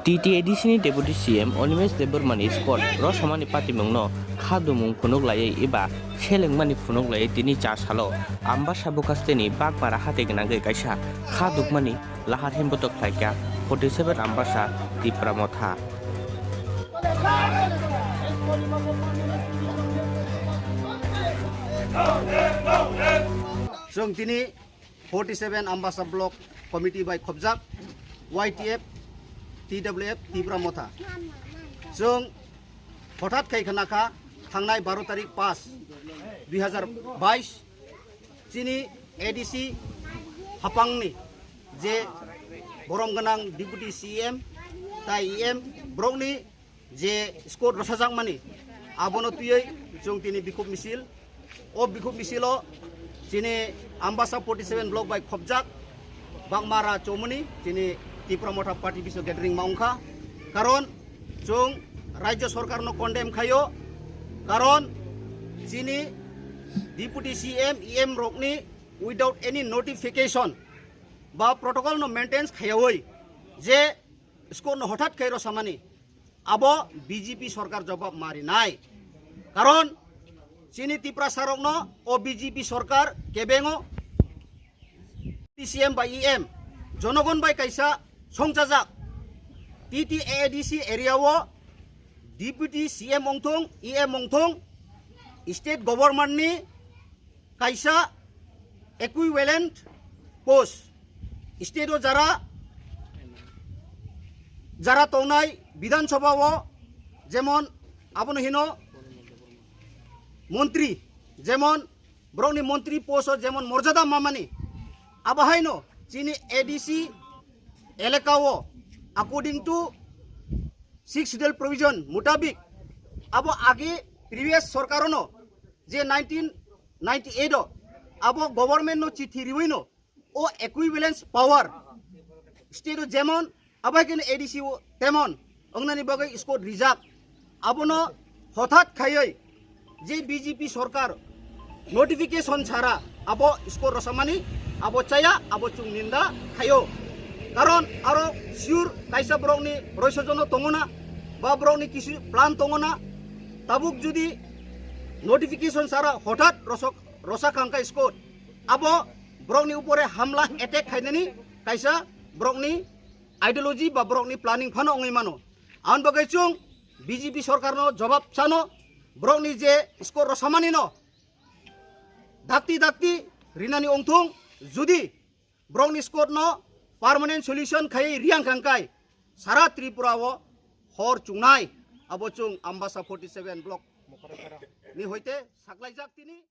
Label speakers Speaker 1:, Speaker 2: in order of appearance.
Speaker 1: TTADC ni Deputy CM Onimes Debormani Scott Rosamani Patimongno Khadumung Phunuk Lai Iba Shelengmani Phunuk Lai Tini Char Salo Amba Sabukasteni Bakmara Hate Gnangai Kaisa Khadukmani Lahar Himbotok Khlaika 47 Ambasa Tipramotha
Speaker 2: Song tini 47 Ambassa Block Committee by Khobjak YTF TWF Tipramotha Song Hotat Kai Khanaka Thangnai 12 tarik 5 2022 Chini ADC Hapangni je Borom Ganang Deputy CM Tai EM Brongni je Scott Rosajang Mani Abono Tuyai Song tini Bikub Misil O Bikub Misilo Chini Ambassa 47 Block by Khobjak Bangmara Chomuni Chini Tipramotha Party Biso Gathering Maungkha Karon Chung Rajya Sarkar no condemn khayo Karon Chini Deputy CM EM Rokni without any notification ba protocol no maintenance khayoi je isko no hotat khairo samani abo BJP Sarkar jawab mari nai Karon Chini Tipra Sarokno o BJP Sarkar kebengo TCM by EM Jonogon by Kaisa Songchajak TTADC area wo Deputy CM Mongthong EM Mongthong State Government ni Kaisa equivalent post State o jara tongnai Bidhan Sabha wo jemon abono hino মন্ত্রী যেমন ব্রংনি মন্ত্রী post যেমন মর্যাদা মামানি আবাহাইনো চিনি ADC এলাকাও according to 6 schedule provision মোতাবিক আবো আগে previous সরকারনো যে 1998 আবো গভর্নমেন্ট নো চিঠি রিউইনো ও ইকুইভ্যালেন্স পাওয়ার স্টেট যেমন আবাইকেন এডিসি তেমন অংনানি বগে স্কোর রিজার্ভ আবনো হঠাৎ খাইই যে BJP সরকার নোটিফিকেশন ছাড়া আবো স্কোর রসামানি আবো চায়া আবো চুং নিন্দা খায়ো কারণ আরো শিউর কাইসা ব্রংনি রয়সজন তঙ্গনা বা ব্রংনি কিছু প্ল্যান তঙ্গনা তাবুক যদি নোটিফিকেশন ছাড়া হঠাৎ রসাকাঙ্কা স্কোর আবো ব্রংনি উপরে হামলা অ্যাটাক খাইনানি কাইসা ব্রংনি আইডিওলজি বা ব্রংনি প্ল্যানিং ফানো অঙ্গই মানো আন বগাই চুং BJP সরকারনো জবাব চানো Brokni je skor rosamani no dakti rinani ongthung judi brokni skor no permanent solution khai riang kangkai sara Tripura wo hor chungnai abo chung Ambassa 47 block ni hoite saklaijak tini